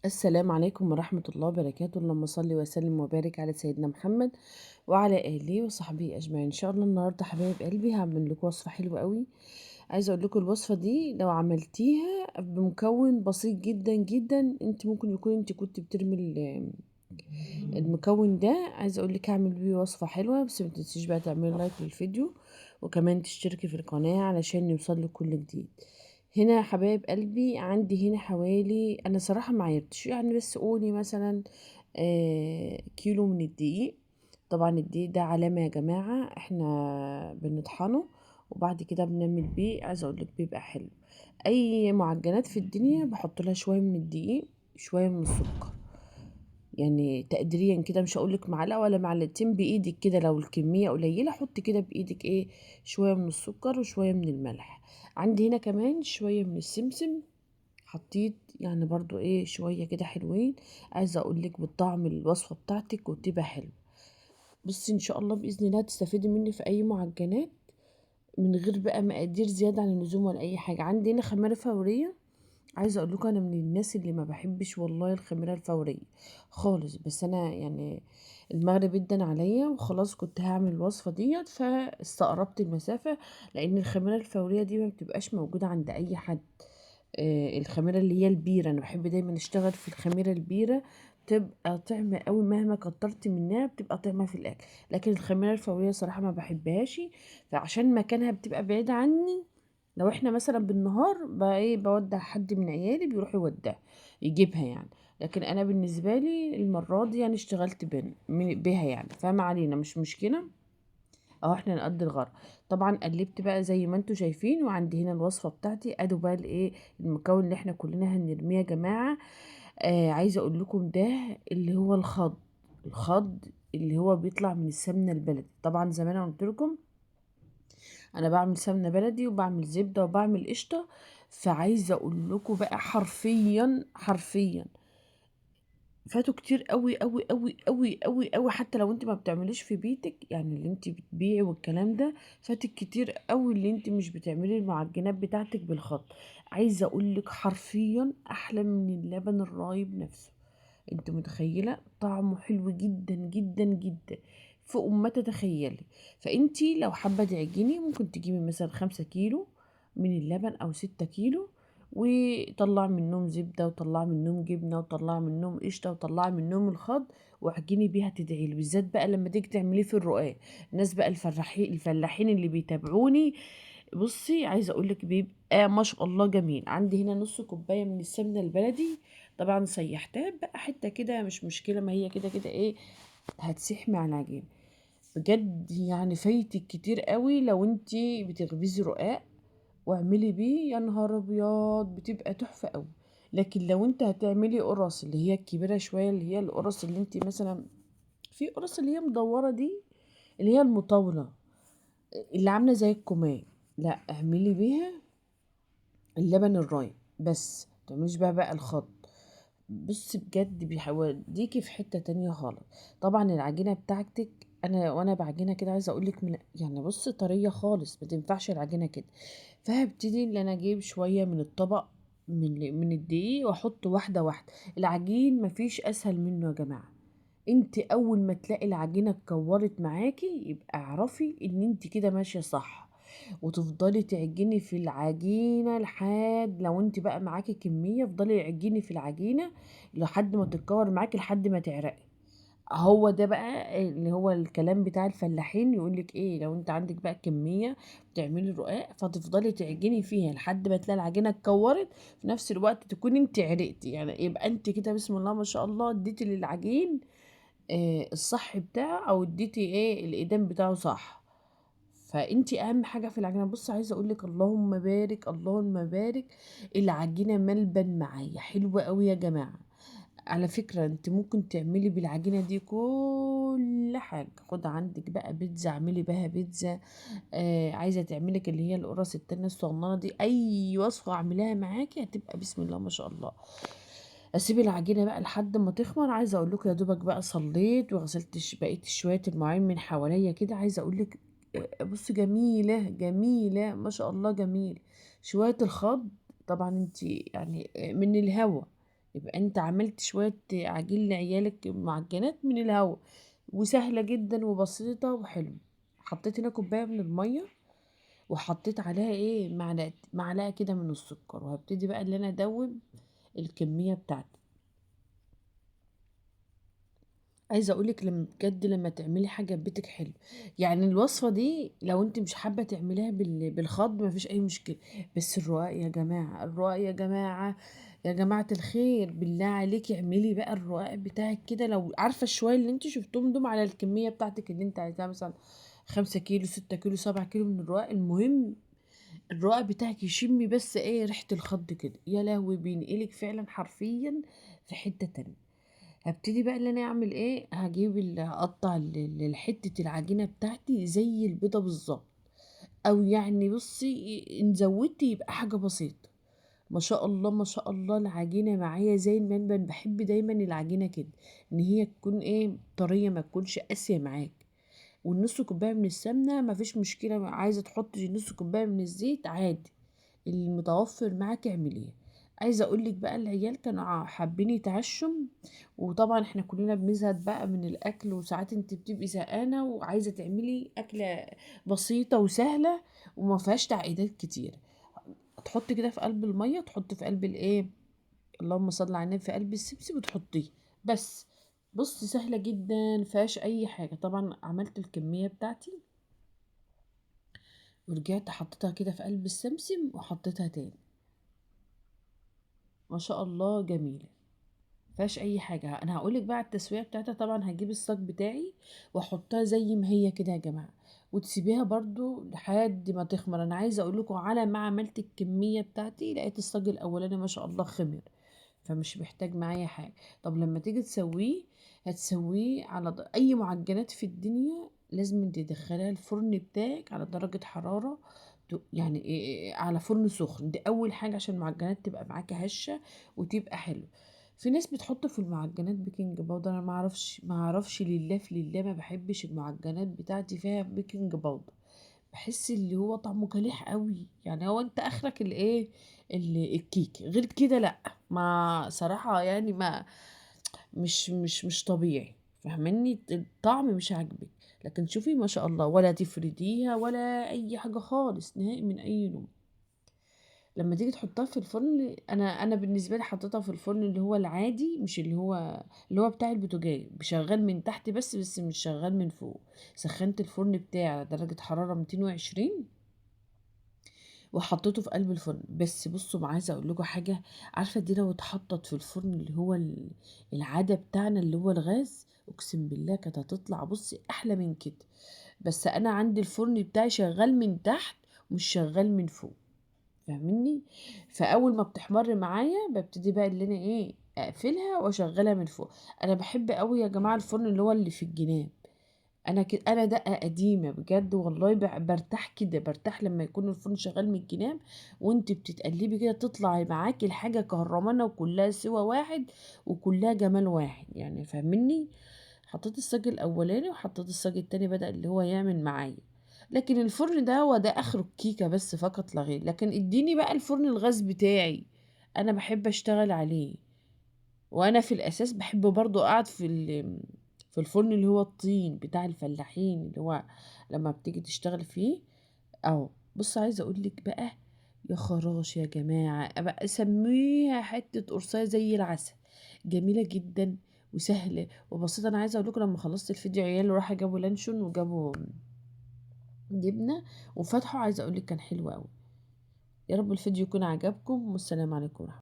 السلام عليكم ورحمة الله وبركاته. اللهم صل وسلم وبارك على سيدنا محمد وعلى آله وصحبه أجمعين. إن شاء الله النهاردة حبايب قلبي هعمل لكم وصفة حلوة قوي. عايزة أقول لكم الوصفة دي لو عملتيها بمكون بسيط جدا جدا، انت ممكن يكون انت كنت بترمي المكون ده. عايزة أقول لك هعمل بيه وصفة حلوة، بس ما تنسيش بقى تعملي لايك للفيديو وكمان تشتركي في القناة علشان يوصلك كل جديد. هنا يا حبايب قلبي عندي هنا حوالي، انا صراحة ما عيرتش يعني، بس قولي مثلا كيلو من الدقيق. طبعا الدقيق ده علامة يا جماعة، احنا بنطحنه وبعد كده بنعمل بيه. عايزة اقولك بيبقى حلو. اي معجنات في الدنيا بحط لها شوية من الدقيق، شوية من السكر، يعني تقديريا كده، مش هقولك معلقة ولا معلقتين، بإيدك كده. لو الكمية قليلة حطي كده بإيدك ايه، شوية من السكر وشوية من الملح. عندي هنا كمان شوية من السمسم، حطيت يعني برضو ايه شوية كده حلوين. عايزة اقولك بالطعم الوصفة بتاعتك وتبقى حلو. بصي ان شاء الله بإذن الله تستفيدي مني في اي معجنات من غير بقى مقادير زيادة عن اللزوم ولا اي حاجة. عندي هنا خميرة فورية. عايزه اقول لكم انا من الناس اللي ما بحبش والله الخميره الفوريه خالص، بس انا يعني المغرب ادن عليا وخلاص كنت هعمل الوصفه ديت فاستقربت المسافه، لان الخميره الفوريه دي ما بتبقاش موجوده عند اي حد. الخميره اللي هي البيره، انا بحب دايما اشتغل في الخميره البيره، بتبقى طعمه قوي مهما كترت منها بتبقى طعمه في الاكل. لكن الخميره الفوريه صراحه ما بحبهاش، فعشان مكانها بتبقى بعيده عني. لو احنا مثلا بالنهار بقى ايه بودع حد من عيالي بيروح يودع يجيبها يعني. لكن انا بالنسبه لي المره دي يعني اشتغلت بيها يعني، فما علينا مش مشكله. اهو احنا نقضي الغرض. طبعا قلبت بقى زي ما انتوا شايفين، وعندي هنا الوصفه بتاعتي ادوا بقى الايه المكون اللي احنا كلنا هنرميه يا جماعه. عايزه اقول لكم ده اللي هو الخض اللي هو بيطلع من السمنه البلدي. طبعا زي ما انا قلت لكم انا بعمل سمنه بلدي وبعمل زبده وبعمل قشطه. فعايزه اقول لكم بقى حرفيا حرفيا فاتوا كتير قوي قوي قوي قوي قوي قوي، حتى لو انت ما بتعمليش في بيتك يعني اللي انت بتبيعي والكلام ده. فاتك كتير قوي اللي انت مش بتعملي المعجنات بتاعتك بالخط. عايزه اقول لك حرفيا احلى من اللبن الرايب نفسه. انت متخيله طعمه حلو جدا جدا جدا فوق ما تتخيلي. فانتي لو حابه تعجني ممكن تجيبي مثلا 5 كيلو من اللبن او 6 كيلو، وطلع منهم زبده وطلع منهم جبنه وطلع منهم قشطه وطلع منهم الخض، واعجني بيها تدعيلي، بالذات بقى لما تيجي تعمليه في الرقاق. الناس بقى الفلاحين اللي بيتابعوني، بصي عايزه اقول لك بيبقى ما شاء الله جميل. عندي هنا نص كوبايه من السمنه البلدي، طبعا سيحتها بقى حته كده مش مشكله، ما هي كده كده ايه هتسيح مع العجين. بجد يعني فايتك كتير قوي لو انتي بتخبزي رقاق واعملي بيه، يا نهار ابيض بتبقى تحفه قوي. لكن لو انت هتعملي قرص اللي هي الكبيره شويه، اللي هي القرص اللي انت مثلا في قرص اللي هي مدوره دي، اللي هي المطاوله اللي عامله زي الكمام، لا اعملي بيها اللبن الرايب بس، متعمليش بقى الخط. بص بجد بيوديكي في حتة تانية خالص. طبعا العجينة بتاعتك، انا وانا بعجنها كده عايزه اقولك يعني بص طريه خالص، ما تنفعش العجينه كده. فهبتدي ان انا اجيب شويه من الطبق من الدقيق واحط واحده واحده. العجين مفيش اسهل منه يا جماعه. انت اول ما تلاقي العجينه اتكورت معاكي يبقى اعرفي ان انت كده ماشيه صح، وتفضلي تعجني في العجينه لحد لو انت بقى معاكي كميه افضلي عجيني في العجينه لحد ما تتكور معاكي لحد ما تعرقي. هو ده بقى اللي هو الكلام بتاع الفلاحين، يقولك ايه لو انت عندك بقى كمية بتعملي رقاق فتفضلي تعجني فيها لحد ما تلاقي العجينة اتكورت، في نفس الوقت تكوني انت عرقتي، يعني يبقى انت كده بسم الله ما شاء الله اديتي للعجين الصح بتاعه، او اديتي ايه الايدام بتاعه صح. فانت اهم حاجة في العجينة، بص عايزة اقولك اللهم بارك اللهم بارك، العجينة ملبن معايا حلوة قوي يا جماعة. على فكرة انت ممكن تعملي بالعجينة دي كل حاجة. خد عندك بقى بيتزا اعملي بها بيتزا، عايزة تعملك اللي هي القرص التانية الصغننة دي، اي وصفة اعمليها معاكي هتبقى بسم الله ما شاء الله. اسيب العجينة بقى لحد ما تخمر. عايزة اقول لكم يا دوبك بقى صليت وغسلت بقيت شوية المواعين من حواليا كده. عايزة اقول لك بص جميلة جميلة ما شاء الله جميل. شوية الخض طبعا انت يعني من الهوا يبقى انت عملت شوية عجين لعيالك معجنات من الهوا، وسهلة جدا وبسيطة وحلوة. حطيت هنا كوباية من المية، وحطيت عليها ايه معلقة كده من السكر، وهبتدي بقى اللي انا ادوب الكمية بتاعتي. عايزه اقولك لما بجد لما تعملي حاجه ببيتك حلو، يعني الوصفه دي لو انت مش حابه تعمليها بالخض مفيش اي مشكله، بس الرقاق يا جماعه، الرقاق يا جماعه، يا جماعه الخير بالله عليكي اعملي بقى الرقاق بتاعك كده. لو عارفه الشويه اللي انت شفتهم دول على الكميه بتاعتك اللي انت عايزاها، مثلا 5 كيلو 6 كيلو 7 كيلو من الرقاق، المهم الرقاق بتاعك يشمي بس ايه ريحه الخض كده، يا لهوي بينقلك فعلا حرفيا في حته تانية. هبتدي بقى اللي انا اعمل ايه، هجيب اقطع حته العجينه بتاعتي زي البيضه بالظبط، او يعني بصي ان زودت يبقى حاجه بسيطه. ما شاء الله ما شاء الله العجينه معايا زي المنبن. بحب دايما العجينه كده ان هي تكون ايه طريه، ما تكونش قاسيه معاك. والنص كوبايه من السمنه مفيش مشكله، عايزه تحطي نص كوبايه من الزيت عادي، المتوفر معاك اعمليه. عايزه اقولك بقى العيال كانوا حابين يتعشوا، وطبعا احنا كلنا بنزهد بقى من الاكل، وساعات انت بتبقي زهقانه وعايزه تعملي اكله بسيطه وسهله وما فيهاش تعقيدات كتير. تحطي كده في قلب الميه، تحطي في قلب الايه، اللهم صل على النبي، في قلب السبسي وتحطيه بس. بصي سهله جدا فيهاش اي حاجه. طبعا عملت الكميه بتاعتي ورجعت حطيتها كده في قلب السمسم وحطيتها تاني. ما شاء الله جميله مفيهاش اي حاجه. انا هقولك بقى على التسويه بتاعتها. طبعا هجيب الصاج بتاعي واحطها زي ما هي كده يا جماعه، وتسيبيها برضو لحد ما تخمر. انا عايزه اقول لكم على ما عملت الكميه بتاعتي لقيت الصاج الاولاني ما شاء الله خمر، فمش محتاج معايا حاجه. طب لما تيجي تسويه، هتسويه على اي معجنات في الدنيا لازم تدخليها الفرن بتاعك على درجه حراره يعني على فرن سخن. دي اول حاجه عشان المعجنات تبقى معاكي هشه وتبقى حلوه. في ناس بتحط في المعجنات بيكنج باودر، انا ما اعرفش لله في لله ما بحبش المعجنات بتاعتي فيها بيكنج باودر. بحس اللي هو طعمه كليح قوي، يعني هو انت اخرك الايه الكيك، غير كده لا. ما صراحة يعني ما مش طبيعي، فاهمني الطعم مش عاجبك. لكن شوفي ما شاء الله ولا تفرديها ولا اي حاجة خالص نهائي من اي نوع. لما تيجي تحطها في الفرن، انا بالنسبه لي حطيتها في الفرن اللي هو العادي، مش اللي هو بتاع البوتاجاز بشغال من تحت بس مش شغال من فوق. سخنت الفرن بتاعي على درجه حراره 220 وحطيته في قلب الفرن. بس بصوا ما عايزه اقول لكم حاجه، عارفه دي لو اتحطت في الفرن اللي هو العاده بتاعنا اللي هو الغاز، اقسم بالله كانت هتطلع بصي احلى من كده. بس انا عندي الفرن بتاعي شغال من تحت مش شغال من فوق، فاهمني. فاول ما بتحمر معايا ببتدي بقى اللي انا ايه اقفلها واشغلها من فوق. انا بحب قوي يا جماعه الفرن اللي هو اللي في الجناب. انا كده انا دقه قديمه بجد والله، برتاح كده، برتاح لما يكون الفرن شغال من الجناب، وانت بتتقلبي كده تطلع معاكي الحاجه كهرمانه وكلها سوا واحد وكلها جمال واحد، يعني فاهمني. حطيت الصاج الاولاني وحطيت الصاج التاني بدأ اللي هو يعمل معايا. لكن الفرن ده هو ده اخره الكيكه بس فقط لا غير. لكن اديني بقى الفرن الغاز بتاعي، انا بحب اشتغل عليه. وانا في الاساس بحب برضو اقعد في الفرن اللي هو الطين بتاع الفلاحين اللي هو لما بتيجي تشتغل فيه. اهو بص عايزه اقول لك بقى، يا خراش يا جماعه بقى اسميها حته قرصايه زي العسل، جميله جدا وسهله وبسيطه. انا عايزه اقول لكم لما خلصت الفيديو عيال راح جابوا لانشون وجابوا جبنه وفتحوا، عايزه اقول لك كان حلو قوي. يا رب الفيديو يكون عجبكم، والسلام عليكم ورحمة